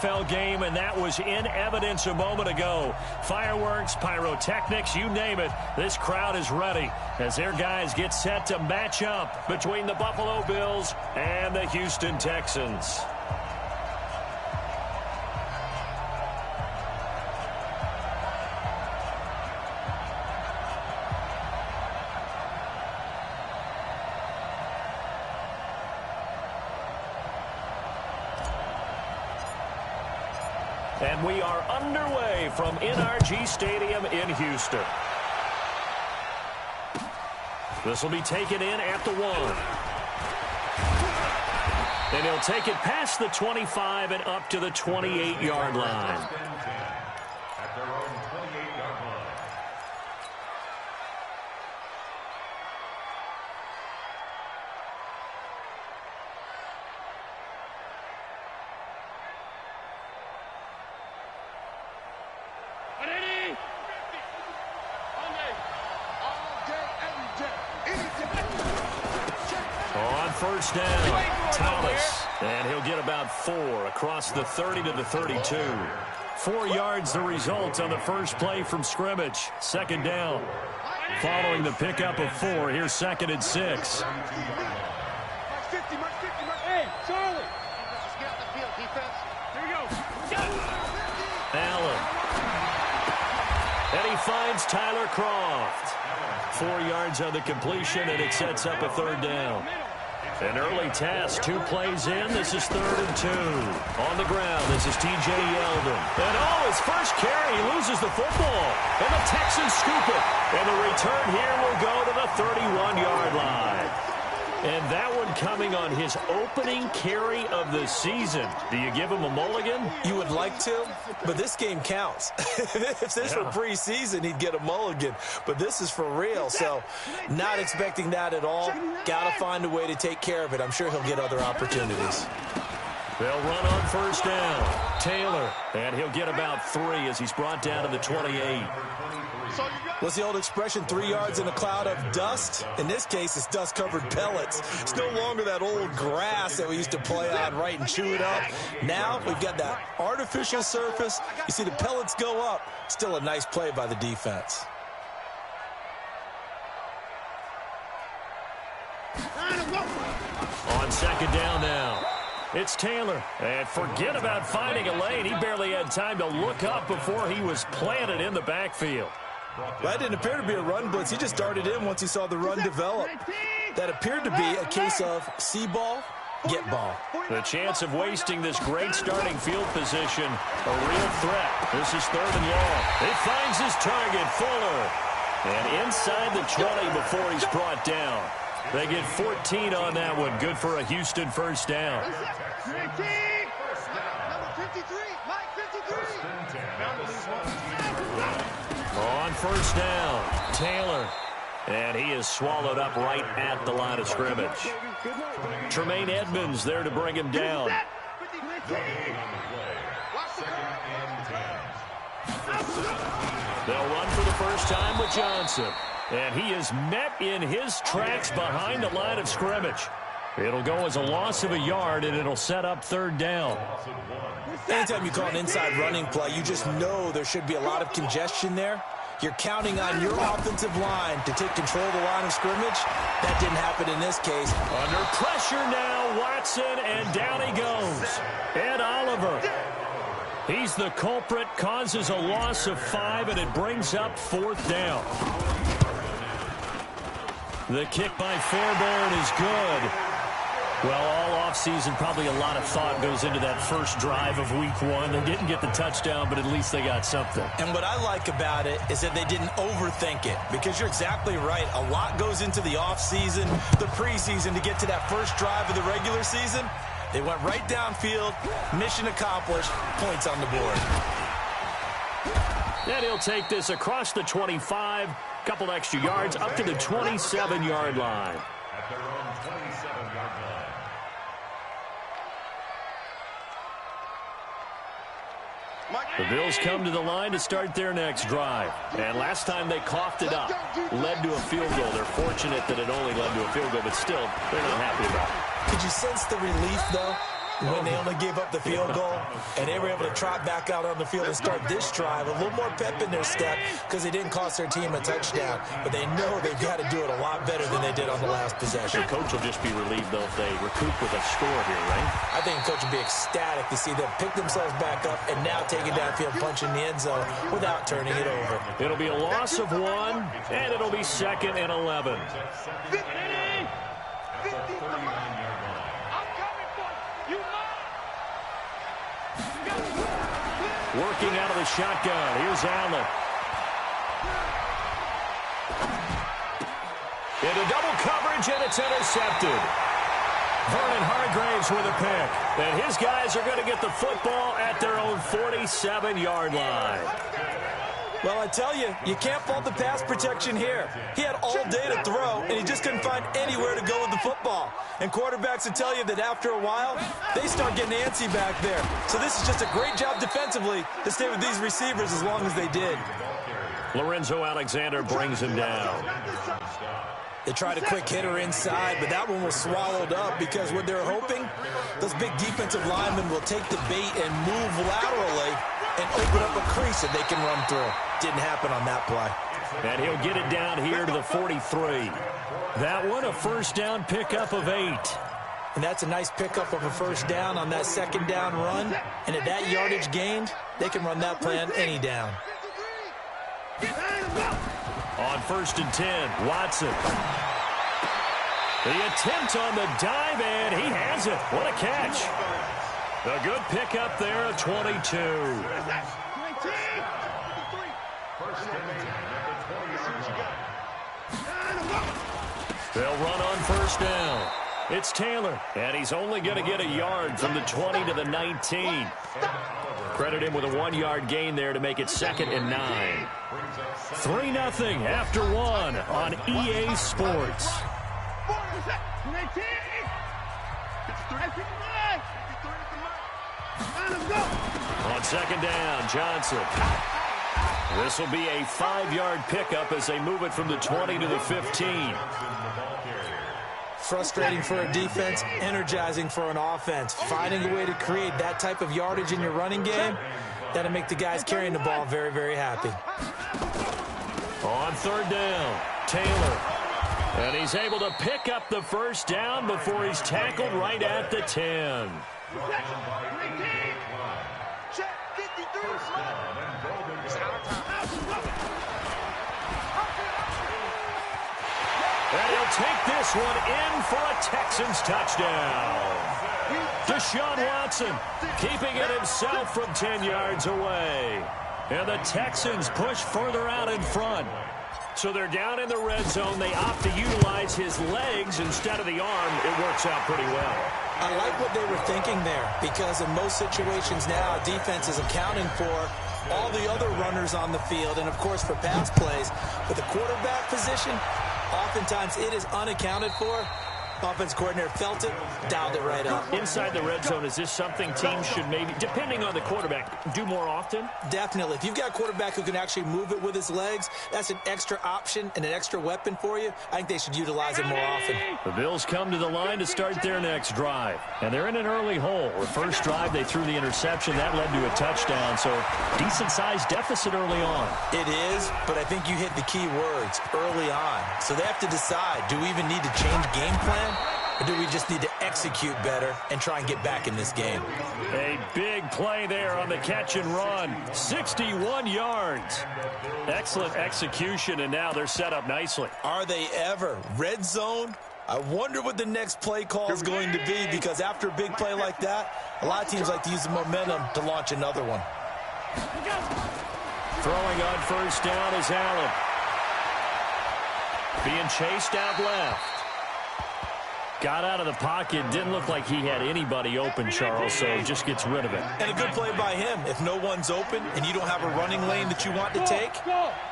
NFL game, and that was in evidence a moment ago. Fireworks, pyrotechnics, you name it. This crowd is ready as their guys get set to match up between the Buffalo Bills and the Houston Texans. And we are underway from NRG Stadium in Houston. This will be taken in at the 1. And he'll take it past the 25 and up to the 28-yard line. At their own 28-yard line. First down, Thomas, and he'll get about 4 across the 30 to the 32. 4 yards the result on the first play from scrimmage. Second down. Following the pickup of 4, here's 2nd and 6. Hey, Charlie. Let's get out the field, defense. Here we go. Allen. And he finds Tyler Croft. 4 yards on the completion, and it sets up a 3rd down. An early task, 2 plays in. This is 3rd and 2. On the ground, this is T.J. Yeldon. And his first carry, he loses the football. And the Texans scoop it. And the return here will go to the 31-yard line. And that one coming on his opening carry of the season. Do you give him a mulligan? You would like to, but this game counts. If this were preseason, he'd get a mulligan. But this is for real, so not expecting that at all. Got to find a way to take care of it. I'm sure he'll get other opportunities. They'll run on first down. Taylor, and he'll get about 3 as he's brought down to the 28. What's the old expression, 3 yards in a cloud of dust? In this case, it's dust-covered pellets. It's no longer that old grass that we used to play on, right, and chew it up. Now we've got that artificial surface. You see the pellets go up. Still a nice play by the defense. On second down now. It's Taylor. And forget about finding a lane. He barely had time to look up before he was planted in the backfield. That didn't appear to be a run blitz. He just darted in once he saw the run develop. That appeared to be a case of see ball, get ball. The chance of wasting this great starting field position, a real threat. This is 3rd and long. He finds his target, Fuller. And inside the 20 before he's brought down. They get 14 on that one. Good for a Houston first down. On first down, Taylor. And he is swallowed up right at the line of scrimmage. Tremaine Edmonds there to bring him down. They'll run for the first time with Johnson. And he is met in his tracks behind the line of scrimmage. It'll go as a loss of a yard, and it'll set up 3rd down. Anytime you call an inside running play, you just know there should be a lot of congestion there. You're counting on your offensive line to take control of the line of scrimmage. That didn't happen in this case. Under pressure now, Watson, and down he goes. Ed Oliver. He's the culprit, causes a loss of 5, and it brings up 4th down. The kick by Fairbairn is good. Well, all offseason, probably a lot of thought goes into that first drive of week 1. They didn't get the touchdown, but at least they got something. And what I like about it is that they didn't overthink it, because you're exactly right. A lot goes into the offseason, the preseason, to get to that first drive of the regular season. They went right downfield, mission accomplished, points on the board. And he'll take this across the 25, couple extra yards, up to the 27-yard line. At their own 27-yard line. The Bills come to the line to start their next drive. And last time they coughed it up, led to a field goal. They're fortunate that it only led to a field goal, but still, they're not happy about it. Could you sense the relief, though? when they only gave up the field goal, and they were able to trot back out on the field and start this drive. A little more pep in their step because they didn't cost their team a touchdown. But they know they've got to do it a lot better than they did on the last possession. The coach will just be relieved, though, if they recoup with a score here, right? I think the coach will be ecstatic to see them pick themselves back up and now take it downfield, punch in the end zone without turning it over. It'll be a loss of 1, and it'll be 2nd and 11. Working out of the shotgun. Here's Allen. Into double coverage, and it's intercepted. Vernon Hargreaves with a pick. And his guys are going to get the football at their own 47-yard line. Well, I tell you, you can't fault the pass protection here. He had all day to throw, and he just couldn't find anywhere to go with the football. And quarterbacks will tell you that after a while, they start getting antsy back there. So this is just a great job defensively to stay with these receivers as long as they did. Lorenzo Alexander brings him down. They tried a quick hitter inside, but that one was swallowed up because what they're hoping, those big defensive linemen will take the bait and move laterally and open up a crease that they can run through. Didn't happen on that play. And he'll get it down here to the 43. That one, a first down pickup of 8. And that's a nice pickup of a first down on that second down run. And at that yardage gained, they can run that play on any down. On 1st and 10, Watson. The attempt on the dive, and he has it. What a catch. A good pickup there at 22. They'll run on first down. It's Taylor, and he's only going to get a yard from the 20 to the 19. Credit him with a 1-yard gain there to make it 2nd and 9. 3-0 after 1 on EA Sports. On 2nd down, Johnson. This will be a 5-yard pickup as they move it from the 20 to the 15. Frustrating for a defense, energizing for an offense. Finding a way to create that type of yardage in your running game, that'll make the guys carrying the ball very, very happy. On 3rd down, Taylor. And he's able to pick up the first down before he's tackled right at the 10. And he'll take this one in for a Texans touchdown. Deshaun Watson keeping it himself from 10 yards away. And the Texans push further out in front. So they're down in the red zone. They opt to utilize his legs instead of the arm. It works out pretty well. I like what they were thinking there because in most situations now, defense is accounting for all the other runners on the field and, of course, for pass plays. But the quarterback position, oftentimes it is unaccounted for. Offense coordinator felt it, dialed it right up. Inside the red zone, is this something teams should maybe, depending on the quarterback, do more often? Definitely. If you've got a quarterback who can actually move it with his legs, that's an extra option and an extra weapon for you. I think they should utilize it more often. The Bills come to the line to start their next drive. And they're in an early hole. The first drive, they threw the interception. That led to a touchdown. So decent-sized deficit early on. It is, but I think you hit the key words, early on. So they have to decide, do we even need to change game plan? Or do we just need to execute better and try and get back in this game? A big play there on the catch and run. 61 yards. Excellent execution, and now they're set up nicely. Are they ever? Red zone? I wonder what the next play call is going to be because after a big play like that, a lot of teams like to use the momentum to launch another one. Throwing on first down is Allen. Being chased out left. Got out of the pocket. Didn't look like he had anybody open, Charles, so just gets rid of it. And a good play by him. If no one's open and you don't have a running lane that you want to take,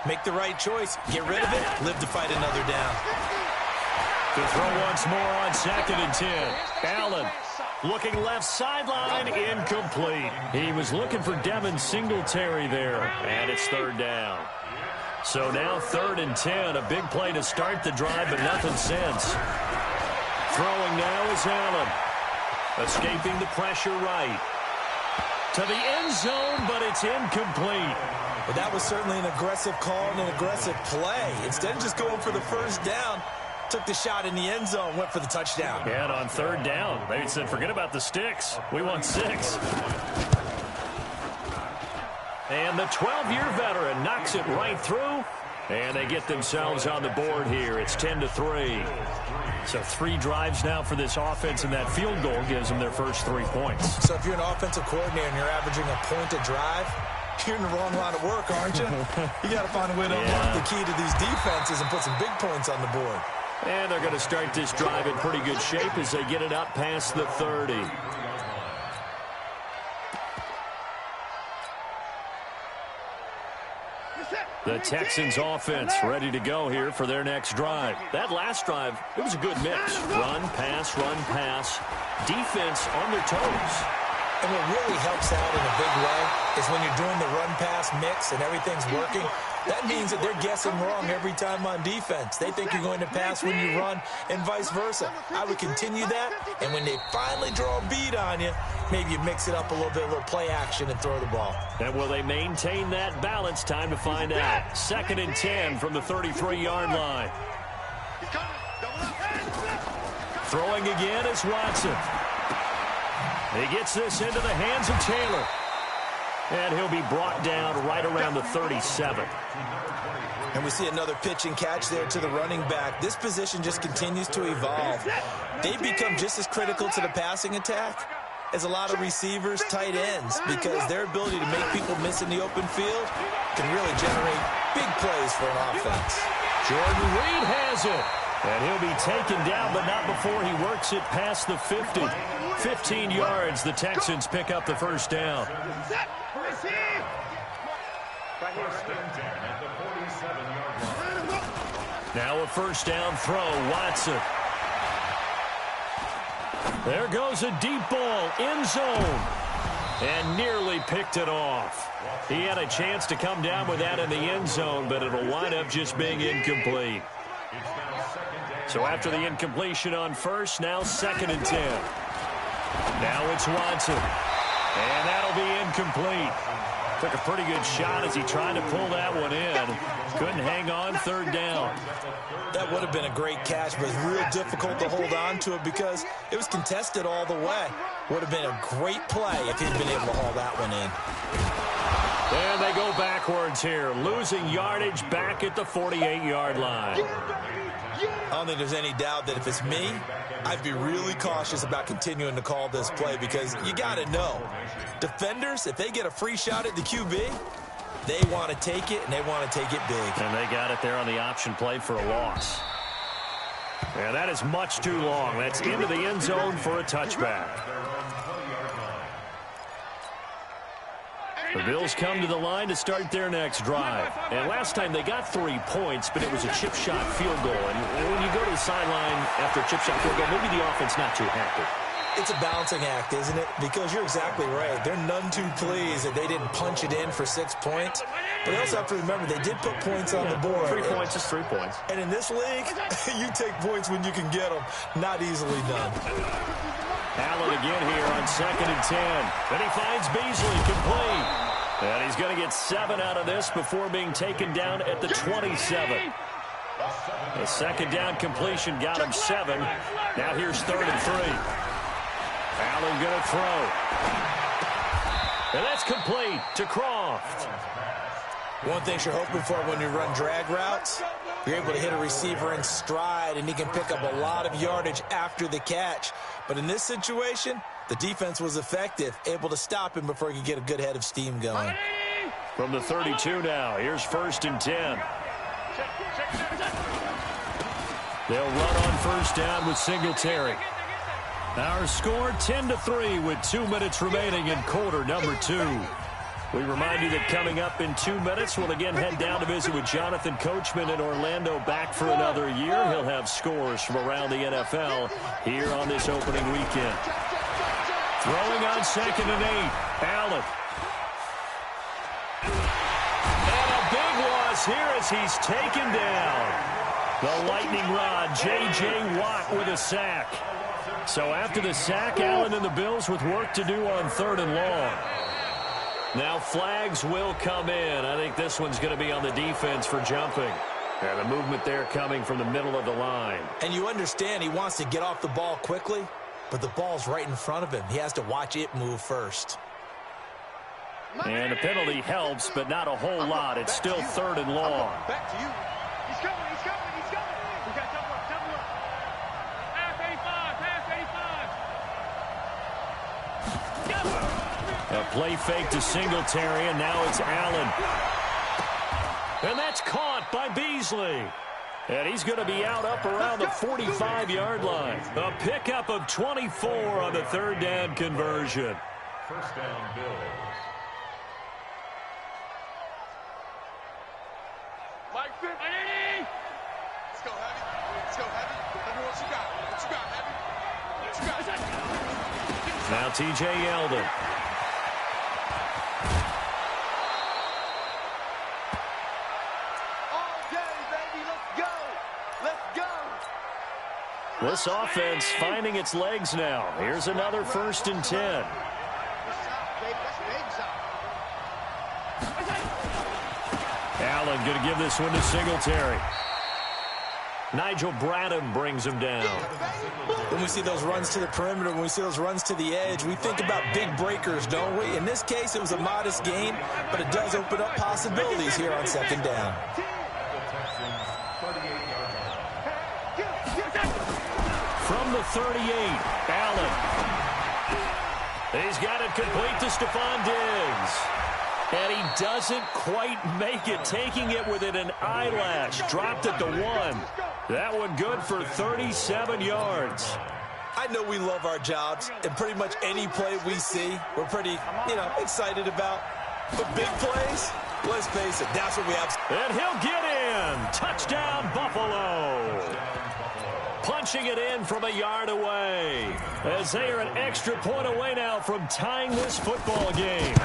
make the right choice. Get rid of it. Live to fight another down. To throw once more on 2nd and 10. Allen looking left sideline, incomplete. He was looking for Devin Singletary there, and it's 3rd down. So now 3rd and 10. A big play to start the drive, but nothing since. Throwing now is Allen. Escaping the pressure right. To the end zone, but it's incomplete. But that was certainly an aggressive call and an aggressive play. Instead of just going for the first down, took the shot in the end zone, went for the touchdown. Yeah, and on third down, they said, forget about the sticks. We want 6. And the 12-year veteran knocks it right through. And they get themselves on the board here. It's 10-3. So 3 drives now for this offense, and that field goal gives them their first 3 points. So if you're an offensive coordinator and you're averaging a point a drive, you're in the wrong line of work, aren't you? You got to find a way to unlock the key to these defenses and put some big points on the board. And they're going to start this drive in pretty good shape as they get it up past the 30. The Texans offense ready to go here for their next drive. That last drive, it was a good mix. Run, pass, defense on their toes. And what really helps out in a big way is when you're doing the run-pass mix and everything's working, that means that they're guessing wrong every time on defense. They think you're going to pass when you run and vice versa. I would continue that, and when they finally draw a beat on you, maybe you mix it up a little bit, a little play action, and throw the ball. And will they maintain that balance? Time to find out. 2nd and 10 from the 33-yard line. Throwing again is Watson. He gets this into the hands of Taylor. And he'll be brought down right around the 37. And we see another pitch and catch there to the running back. This position just continues to evolve. They've become just as critical to the passing attack as a lot of receivers, tight ends, because their ability to make people miss in the open field can really generate big plays for an offense. Jordan Reed has it. And he'll be taken down, but not before he works it past the 50. 15 yards, the Texans pick up the first down. Now a first down throw, Watson. There goes a deep ball, end zone. And nearly picked it off. He had a chance to come down with that in the end zone, but it'll wind up just being incomplete. So after the incompletion on first, now 2nd and 10. Now it's Watson. And that'll be incomplete. Took a pretty good shot as he tried to pull that one in. Couldn't hang on, 3rd down. That would have been a great catch, but it's real difficult to hold on to it because it was contested all the way. Would have been a great play if he'd been able to haul that one in. And they go backwards here, losing yardage back at the 48-yard line. I don't think there's any doubt that if it's me, I'd be really cautious about continuing to call this play because you got to know, defenders, if they get a free shot at the QB, they want to take it, and they want to take it big. And they got it there on the option play for a loss. And that is much too long. That's into the end zone for a touchback. The Bills come to the line to start their next drive. And last time they got 3 points, but it was a chip shot field goal. And when you go to the sideline after a chip shot field goal, maybe the offense not too happy. It's a balancing act, isn't it? Because you're exactly right. They're none too pleased that they didn't punch it in for 6 points. But they also have to remember they did put points on the board. 3 points is 3 points. And in this league, you take points when you can get them. Not easily done. Allen again here on 2nd and 10. Then he finds Beasley complete. And he's going to get 7 out of this before being taken down at the 27. The 2nd down completion got him 7. Now here's 3rd and 3. Allen going to throw. And that's complete to Croft. One thing you're hoping for when you run drag routes, you're able to hit a receiver in stride, and he can pick up a lot of yardage after the catch. But in this situation, the defense was effective, able to stop him before he could get a good head of steam going. From the 32 now, here's 1st and 10. They'll run on first down with Singletary. Our score 10-3 with 2 minutes remaining in quarter number 2. We remind you that coming up in 2 minutes, we'll again head down to visit with Jonathan Coachman in Orlando, back for another year. He'll have scores from around the NFL here on this opening weekend. Throwing on 2nd and 8, Allen. And a big loss here as he's taken down. The lightning rod, J.J. Watt with a sack. So after the sack, Allen and the Bills with work to do on 3rd and long. Now flags will come in. I think this one's going to be on the defense for jumping. And the movement there coming from the middle of the line. And you understand he wants to get off the ball quickly, but the ball's right in front of him. He has to watch it move first. And the penalty helps, but not a whole lot. It's still 3rd and long. Back to you. He's coming. We got double up. Pass 85. A play fake to Singletary, and now it's Allen. And that's caught by Beasley. And he's going to be out up around the 45-yard line. A pickup of 24 on the 3rd down conversion. First down, Bills. Mike Fitz. Let's go, Heavy. Let me what you got, Heavy. Now T.J. Yeldon. This offense finding its legs now. Here's another 1st and 10. Allen going to give this one to Singletary. Nigel Bradham brings him down. When we see those runs to the perimeter, when we see those runs to the edge, we think about big breakers, don't we? In this case, it was a modest gain, but it does open up possibilities here on 2nd down. From the 38, Allen. He's got it complete to Stephon Diggs. And he doesn't quite make it, taking it within an eyelash. Dropped it to 1. That one good for 37 yards. I know we love our jobs, and pretty much any play we see, we're pretty, excited about. But big plays, let's face it, that's what we have. And he'll get in. Touchdown, Buffalo. Punching it in from a yard away, as they are an extra point away now from tying this football game.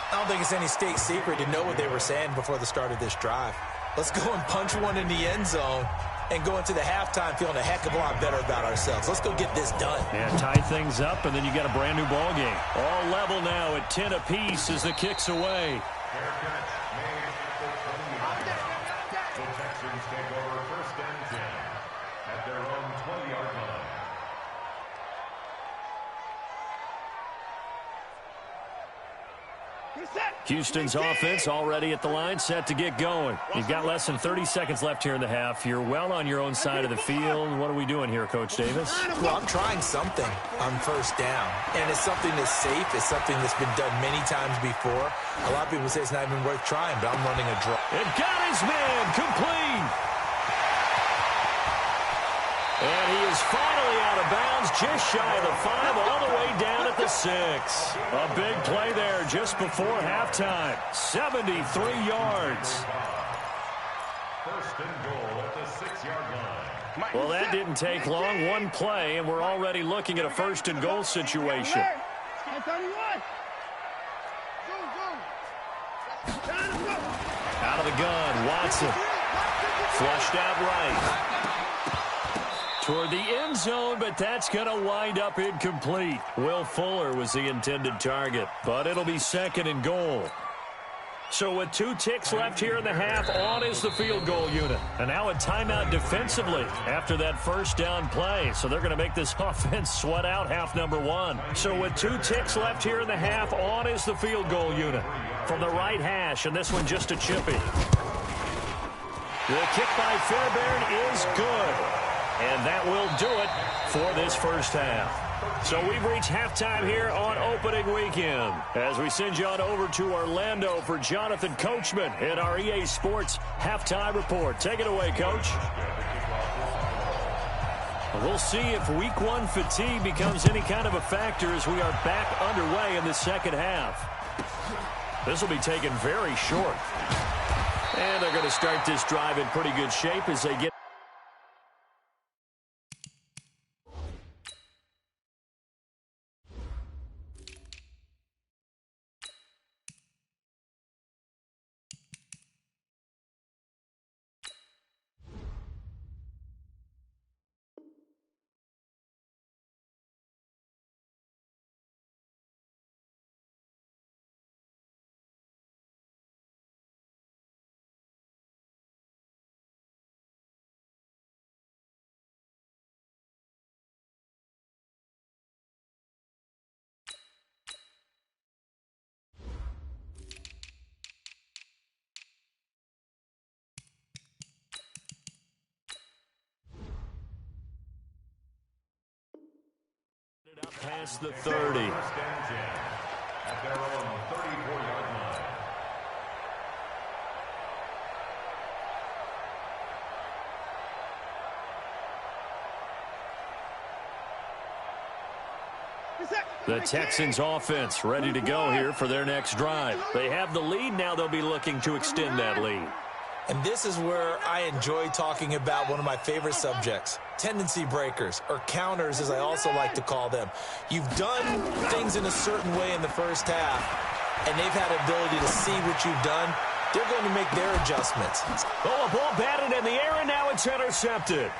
I don't think it's any state secret to know what they were saying before the start of this drive. Let's go and punch one in the end zone and go into the halftime feeling a heck of a lot better about ourselves. Let's go get this done. Yeah, tie things up, and then you got a brand new ball game. All level now at 10 apiece as the kick's away. The Texans take over 1st and 10 at their own 20-yard line. Houston's offense already at the line, set to get going. You've got less than 30 seconds left here in the half. You're well on your own side of the field. What are we doing here, Coach Davis? Well, I'm trying something on 1st down, and it's something that's safe. It's something that's been done many times before. A lot of people say it's not even worth trying, but I'm running a draw. It got his man complete. And he is finally out of bounds, just shy of the 5, all the way down at the 6. A big play there just before halftime. 73 yards. 1st and goal at the 6-yard line. Well, that didn't take long. One play, and we're already looking at a 1st and goal situation. Out of the gun, Watson. Flushed out right. Toward the end zone, but that's going to wind up incomplete. Will Fuller was the intended target, but it'll be 2nd and goal. So with 2 ticks left here in the half, on is the field goal unit. And now a timeout defensively after that 1st down play. So they're going to make this offense sweat out half number 1. So with 2 ticks left here in the half, on is the field goal unit. From the right hash, and this one just a chippy. The kick by Fairbairn is good. And that will do it for this 1st half. So we've reached halftime here on opening weekend as we send you on over to Orlando for Jonathan Coachman in our EA Sports Halftime Report. Take it away, Coach. We'll see if Week 1 fatigue becomes any kind of a factor as we are back underway in the 2nd half. This will be taken very short. And they're going to start this drive in pretty good shape as they get past the 30. First and 10 at their own 34-yard line. The Texans offense ready to go here for their next drive. They have the lead. Now they'll be looking to extend that lead. And this is where I enjoy talking about one of my favorite subjects, tendency breakers, or counters as I also like to call them. You've done things in a certain way in the first half, and they've had the ability to see what you've done. They're going to make their adjustments. Oh, a ball batted in the air, and now it's intercepted.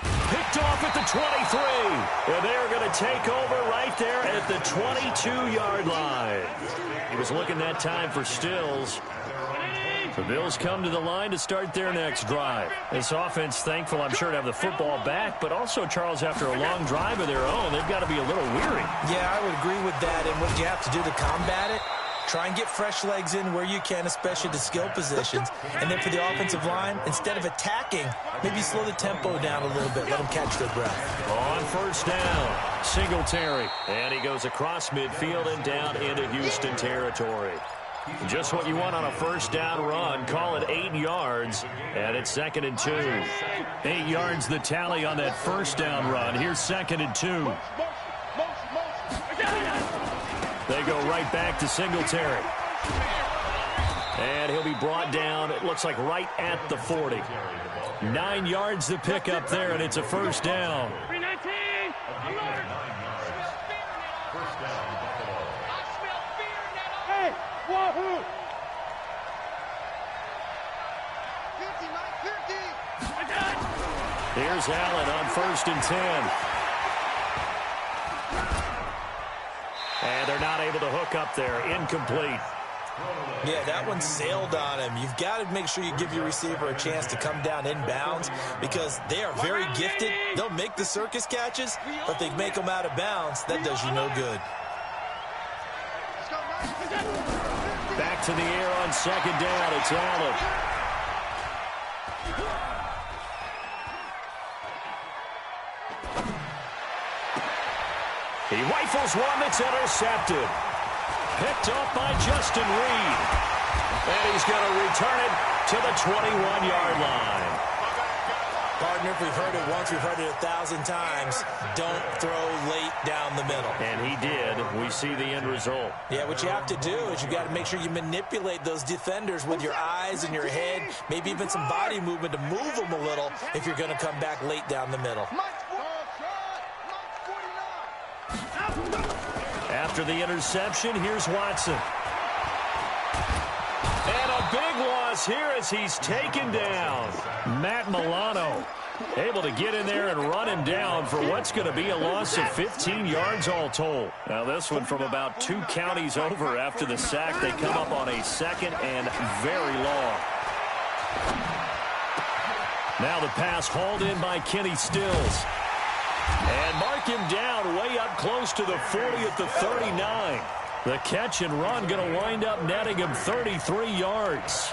Picked off at the 23. And they're going to take over right there at the 22-yard line. He was looking that time for Stills. The Bills come to the line to start their next drive. This offense, thankful, I'm sure, to have the football back, but also, Charles, after a long drive of their own, they've got to be a little weary. Yeah, I would agree with that. And what you have to do to combat it, try and get fresh legs in where you can, especially the skill positions. And then for the offensive line, instead of attacking, maybe slow the tempo down a little bit. Let them catch their breath. On first down, Singletary. And he goes across midfield and down into Houston territory. Just what you want on a first down run. Call it 8 yards, and it's 2nd and 2. 8 yards the tally on that first down run. Here's 2nd and 2. They go right back to Singletary. And he'll be brought down, it looks like right at the 40. 9 yards to pick up there, and it's a first down. Wahoo! Here's Allen on 1st and 10. And they're not able to hook up there. Incomplete. Yeah, that one sailed on him. You've got to make sure you give your receiver a chance to come down inbounds because they are very gifted. They'll make the circus catches, but if they make them out of bounds, that does you no good. Back to the air on 2nd down. It's Allen. He rifles one that's intercepted. Picked off by Justin Reed. And he's going to return it to the 21-yard line. Partner, if we've heard it once, we've heard it 1,000 times. Don't throw late down the middle. And he did. We see the end result. Yeah, what you have to do is you got to make sure you manipulate those defenders with your eyes and your head, maybe even some body movement to move them a little if you're going to come back late down the middle. After the interception, here's Watson. And a big loss here as he's taken down. Matt Milano able to get in there and run him down for what's going to be a loss of 15 yards all told. Now this one from about 2 counties over after the sack. They come up on a 2nd and very long. Now the pass hauled in by Kenny Stills. And mark him down way up close to the 40 at the 39. The catch and run going to wind up netting him 33 yards.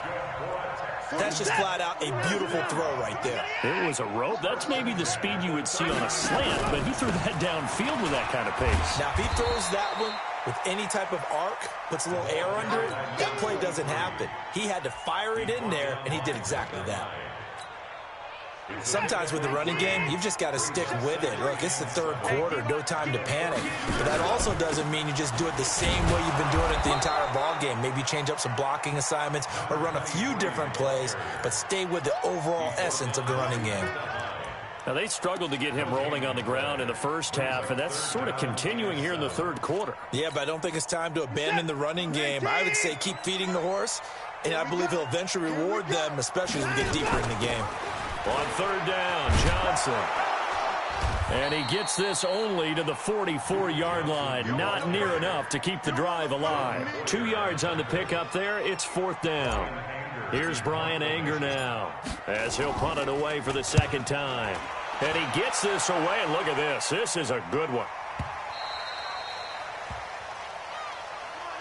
That's just flat out a beautiful throw right there. It was a rope. That's maybe the speed you would see on a slant, but he threw that downfield with that kind of pace. Now, if he throws that one with any type of arc, puts a little air under it, that play doesn't happen. He had to fire it in there, and he did exactly that. Sometimes with the running game, you've just got to stick with it. Look, it's the 3rd quarter, no time to panic. But that also doesn't mean you just do it the same way you've been doing it the entire ball game. Maybe change up some blocking assignments or run a few different plays, but stay with the overall essence of the running game. Now, they struggled to get him rolling on the ground in the first half, and that's sort of continuing here in the 3rd quarter. Yeah, but I don't think it's time to abandon the running game. I would say keep feeding the horse, and I believe he'll eventually reward them, especially as we get deeper in the game. On 3rd down, Johnson. And he gets this only to the 44-yard line. Not near enough to keep the drive alive. 2 yards on the pickup there. It's 4th down. Here's Brian Anger now as he'll punt it away for the 2nd time. And he gets this away, and look at this. This is a good one.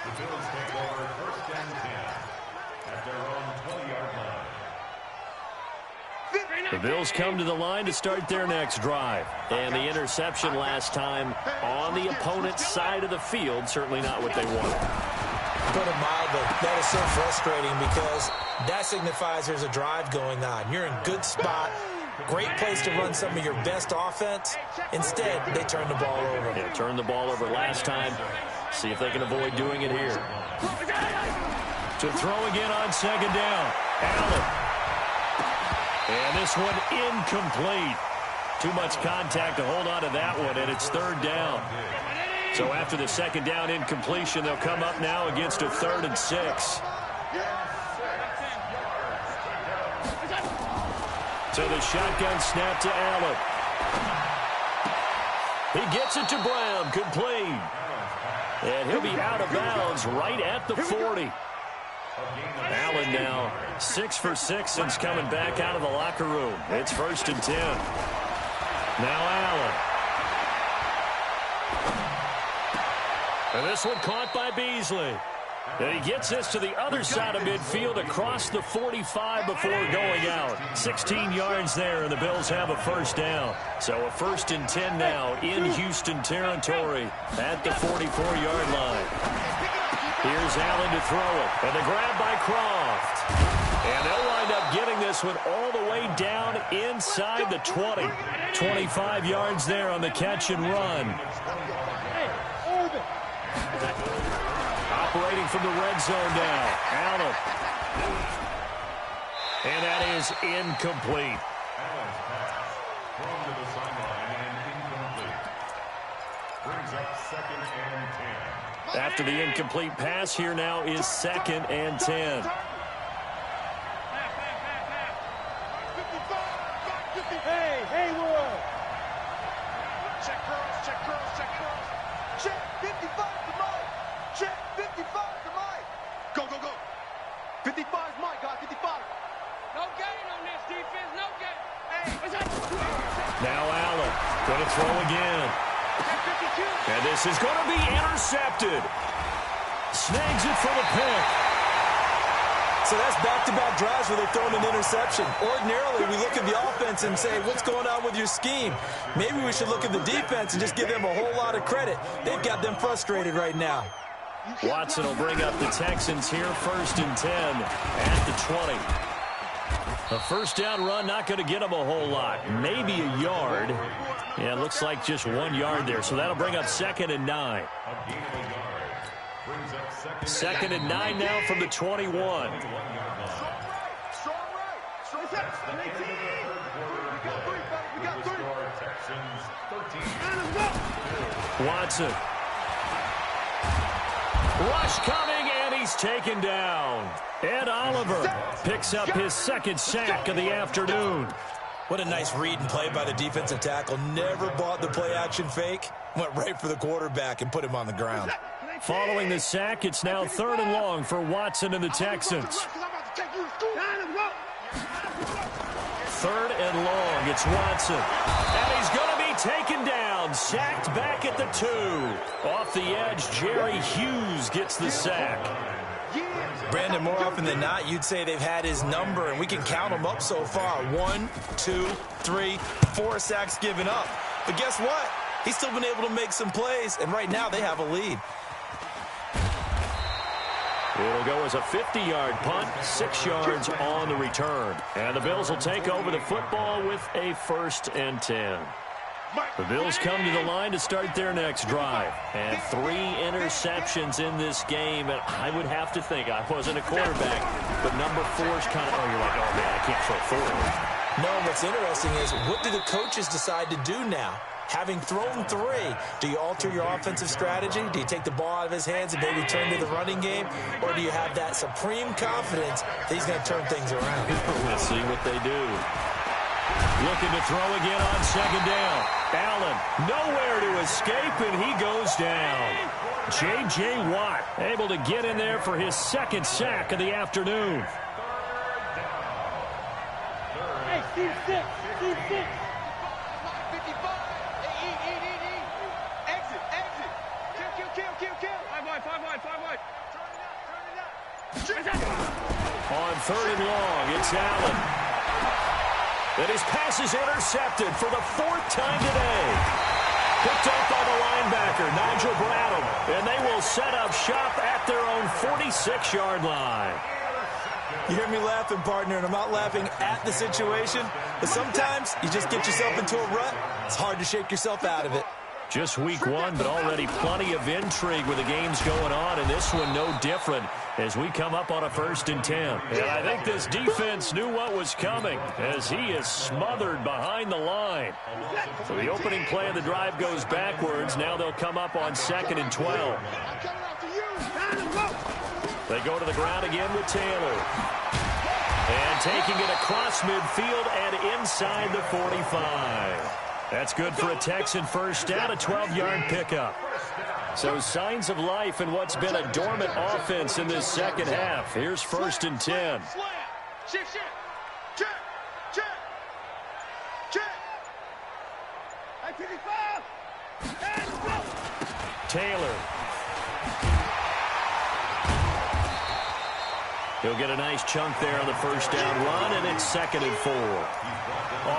The Bills take over 1st and 10 at their own 20-yard line. The Bills come to the line to start their next drive. And the interception last time on the opponent's side of the field, certainly not what they wanted. Put it mildly, that is so frustrating because that signifies there's a drive going on. You're in good spot, great place to run some of your best offense. Instead, they turn the ball over. Yeah, turned the ball over last time. See if they can avoid doing it here. To throw again on second down. Allen. And this one incomplete. Too much contact to hold on to that one, and it's third down. So after the second down incompletion, they'll come up now against a 3rd and 6. So the shotgun snap to Allen. He gets it to Brown, complete. And he'll be out of bounds right at the 40. Allen now 6 for 6 since coming back out of the locker room. It's 1st and 10. Now Allen. And this one caught by Beasley. And he gets this to the other side of midfield across the 45 before going out. 16 yards there, and the Bills have a first down. So a 1st and 10 now in Houston territory at the 44-yard line. Here's Allen to throw it. And the grab by Croft. And they'll wind up getting this one all the way down inside the 20. 25 yards there on the catch and run. Operating from the red zone now. Allen. And that is incomplete. Allen's pass thrown to the sideline and incomplete. Brings up 2nd and 10. After the incomplete pass, here now is 2nd and 10. Hey, Will. Check curls, check curls, check curls. Check 55 to Mike. Check 55 to Mike. Go, go, go. 55 is Mike, guys, 55. No gain on this defense, no gain. Hey, what's that? Now Allen going to throw again. And this is going to be intercepted. Snags it for the pick. So that's back-to-back drives where they've thrown an interception. Ordinarily, we look at the offense and say, what's going on with your scheme? Maybe we should look at the defense and just give them a whole lot of credit. They've got them frustrated right now. Watson will bring up the Texans here, 1st and 10 at the 20. A first down run, not going to get them a whole lot. Maybe a yard. Yeah, it looks like just 1 yard there. So that'll bring up 2nd and 9. 2nd and 9 now from the 21. Watson. Rush coming, and he's taken down. Ed Oliver picks up his 2nd sack of the afternoon. What a nice read and play by the defensive tackle. Never bought the play-action fake. Went right for the quarterback and put him on the ground. Following the sack, it's now 3rd and long for Watson and the Texans. 3rd and long, it's Watson. And he's going to be taken down, sacked back at the 2. Off the edge, Jerry Hughes gets the sack. Brandon, more often than not, you'd say they've had his number, and we can count them up so far. 1, 2, 3, 4 sacks given up. But guess what? He's still been able to make some plays, and right now they have a lead. It'll go as a 50-yard punt, 6 yards on the return. And the Bills will take over the football with a 1st and 10. The Bills come to the line to start their next drive. And 3 interceptions in this game. And I would have to think, I wasn't a quarterback, but number 4's kind of, oh, you're like, oh, man, I can't throw 4. No, what's interesting is, what do the coaches decide to do now? Having thrown 3, do you alter your offensive strategy? Do you take the ball out of his hands and maybe turn to the running game? Or do you have that supreme confidence that he's going to turn things around? We'll see what they do. Looking to throw again on 2nd down. Allen nowhere to escape, and he goes down. J.J. Watt able to get in there for his 2nd sack of the afternoon. Hey, Steve 6, Steve 6. On 3rd and long, it's Allen. And his pass is intercepted for the 4th time today. Picked up by the linebacker, Nigel Bradham. And they will set up shop at their own 46-yard line. You hear me laughing, partner, and I'm not laughing at the situation, but sometimes you just get yourself into a rut. It's hard to shake yourself out of it. Just week 1, but already plenty of intrigue with the games going on, and this one no different as we come up on a 1st and 10. And I think this defense knew what was coming as he is smothered behind the line. So the opening play of the drive goes backwards. Now they'll come up on 2nd and 12. They go to the ground again with Taylor. And taking it across midfield and inside the 45. That's good for a Texan first down, a 12-yard pickup. So signs of life in what's been a dormant offense in this second half. Here's 1st and 10. Taylor. He'll get a nice chunk there on the first down run, and it's 2nd and 4.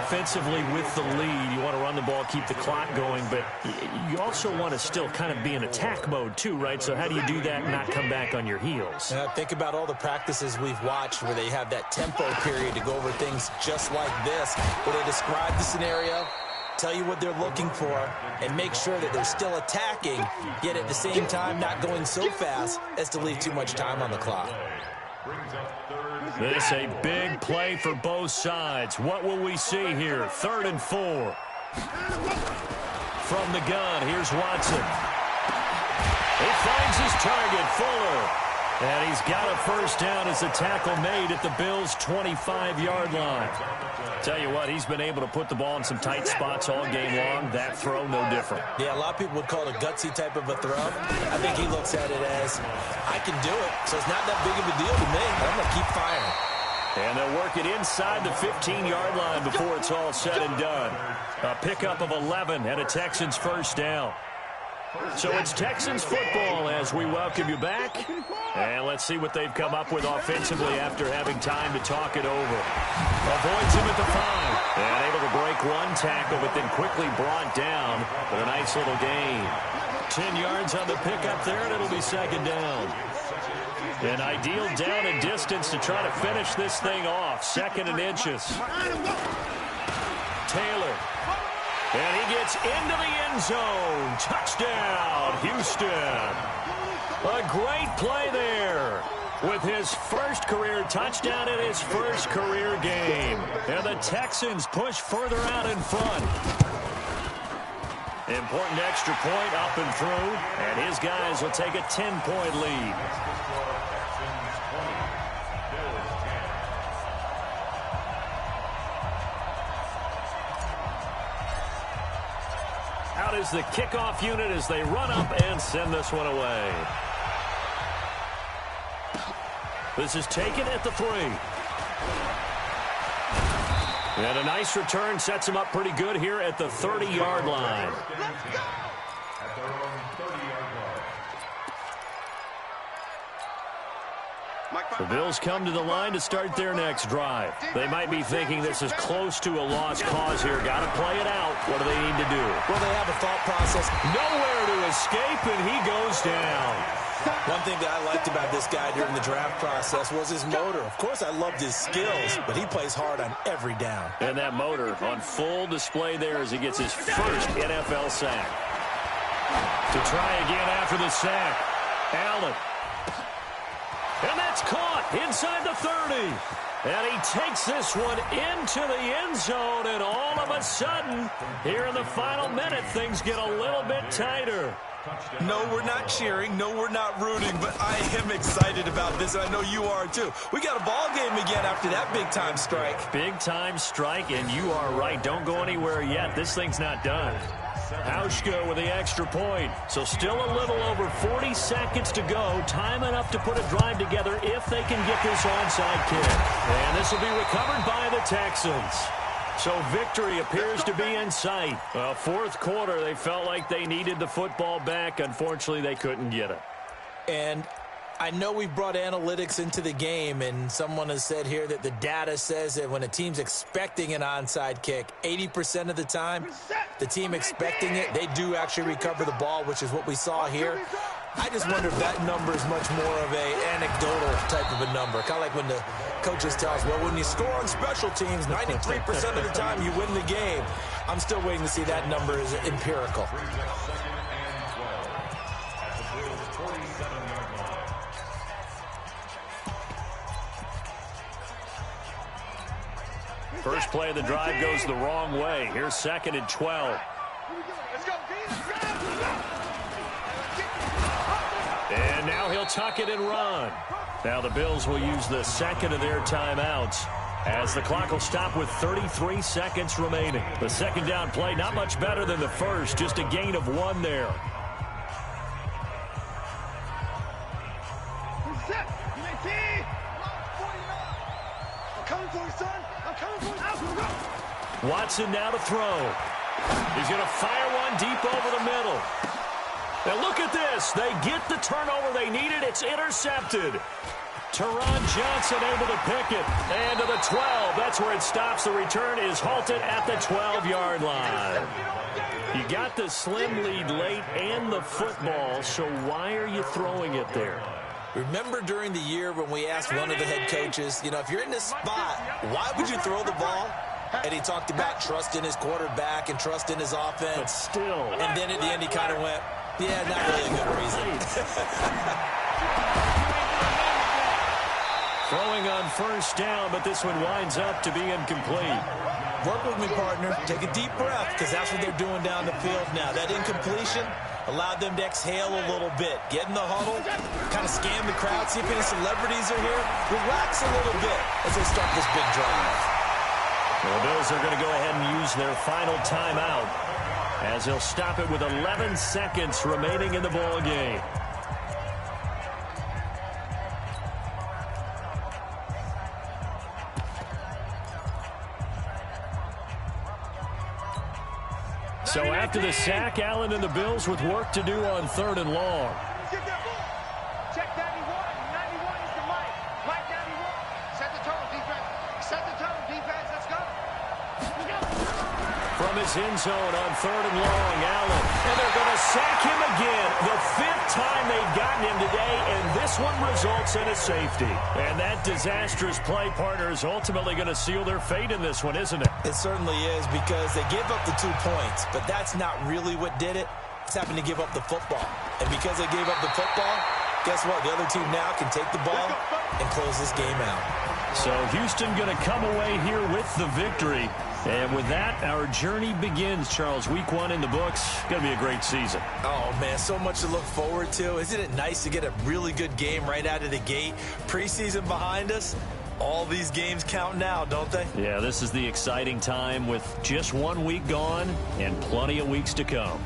Offensively with the lead, you want to run the ball, keep the clock going, but you also want to still kind of be in attack mode too, right? So how do you do that and not come back on your heels? Think about all the practices we've watched where they have that tempo period to go over things just like this, where they describe the scenario, tell you what they're looking for, and make sure that they're still attacking, yet at the same time not going so fast as to leave too much time on the clock. This a big play for both sides. What will we see here? 3rd and 4. From the gun, here's Watson. He finds his target, Fuller. And he's got a first down as the tackle made at the Bills' 25-yard line. Tell you what, he's been able to put the ball in some tight spots all game long. That throw, no different. Yeah, a lot of people would call it a gutsy type of a throw. I think he looks at it as, I can do it, so it's not that big of a deal to me, but I'm going to keep firing. And they'll work it inside the 15-yard line before it's all said and done. A pickup of 11 and a Texans first down. So it's Texans football as we welcome you back. And let's see what they've come up with offensively after having time to talk it over. Avoids him at the 5. And able to break one tackle, but then quickly brought down with a nice little gain. 10 yards on the pickup there, and it'll be 2nd down. An ideal down and distance to try to finish this thing off. 2nd and inches. Taylor. And he gets into the end zone. Touchdown, Houston. A great play there with his first career touchdown in his first career game. And the Texans push further out in front. Important extra point up and through. And his guys will take a 10-point lead. Out is the kickoff unit as they run up and send this one away. This is taken at the 3. And a nice return sets him up pretty good here at the 30-yard line. The Bills come to the line to start their next drive. They might be thinking this is close to a lost cause here. Got to play it out. What do they need to do? Well, they have a thought process. Nowhere to escape, and he goes down. One thing that I liked about this guy during the draft process was his motor. Of course, I loved his skills, but he plays hard on every down. And that motor on full display there as he gets his first NFL sack. To try again after the sack. Allen. And that's caught inside the 30. And he takes this one into the end zone, and all of a sudden, here in the final minute, things get a little bit tighter. No, we're not cheering. No, we're not rooting, but I am excited about this, and I know you are too. We got a ball game again after that big-time strike. Big-time strike, and you are right. Don't go anywhere yet. This thing's not done. Hauschka with the extra point. So still a little over 40 seconds to go. Time enough to put a drive together if they can get this onside kick. And this will be recovered by the Texans. So victory appears to be in sight. Well, fourth quarter, they felt like they needed the football back. Unfortunately, they couldn't get it. And I know we've brought analytics into the game, and someone has said here that the data says that when a team's expecting an onside kick, 80% of the time, the team expecting it, they do actually recover the ball, which is what we saw here. I just wonder if that number is much more of a anecdotal type of a number. Kind of like when the coaches tell us, well, when you score on special teams, 93% of the time you win the game. I'm still waiting to see that number is empirical. First play of the drive goes the wrong way. Here's 2nd and 12. And now he'll tuck it and run. Now the Bills will use the second of their timeouts as the clock will stop with 33 seconds remaining. The second down play, not much better than the first, just a gain of 1 there. Watson now to throw. He's going to fire one deep over the middle. Now look at this. They get the turnover they needed. It's intercepted. Teron Johnson able to pick it. And to the 12. That's where it stops. The return is halted at the 12-yard line. You got the slim lead late and the football, so why are you throwing it there? Remember during the year when we asked one of the head coaches, you know, if you're in this spot, why would you throw the ball? And he talked about trust in his quarterback and trust in his offense. But still. And then at the end he kind of went, yeah, not really a good reason. Throwing on first down, but this one winds up to be incomplete. Work with me, partner. Take a deep breath, because that's what they're doing down the field now. That incompletion allowed them to exhale a little bit. Get in the huddle, kind of scan the crowd, see if any celebrities are here. Relax a little bit as they start this big drive. The Bills are going to go ahead and use their final timeout as they'll stop it with 11 seconds remaining in the ball game. So after the sack, Allen and the Bills with work to do on 3rd and long. Check 91. 91 is the Mike. Mike 91. Set the tone, defense. Set the tone, defense. Let's go. From his end zone on 3rd and long, Allen. And they're going to sack him again. The 5th time they've gotten him today, and this one results in a safety. And that disastrous play, partner, is ultimately going to seal their fate in this one, isn't it? It certainly is, because they gave up the 2 points, but that's not really what did it. It's happened to give up the football. And because they gave up the football, guess what? The other team now can take the ball and close this game out. So Houston going to come away here with the victory. And with that, our journey begins, Charles. Week 1 in the books. Going to be a great season. Oh, man, so much to look forward to. Isn't it nice to get a really good game right out of the gate? Preseason behind us. All these games count now, don't they? Yeah, this is the exciting time with just 1 week gone and plenty of weeks to come.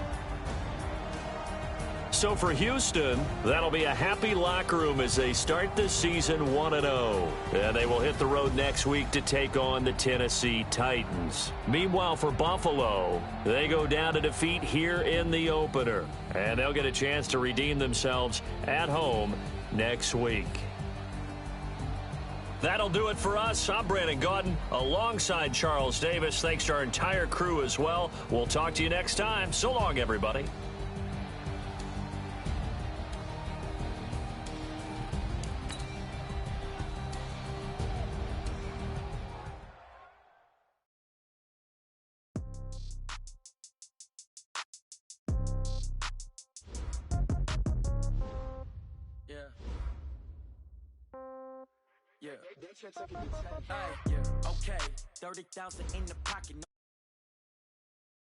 So for Houston, that'll be a happy locker room as they start the season 1-0. And they will hit the road next week to take on the Tennessee Titans. Meanwhile, for Buffalo, they go down to defeat here in the opener. And they'll get a chance to redeem themselves at home next week. That'll do it for us. I'm Brandon Gaudin alongside Charles Davis. Thanks to our entire crew as well. We'll talk to you next time. So long, everybody. Yeah. Okay. 30,000 in the pocket.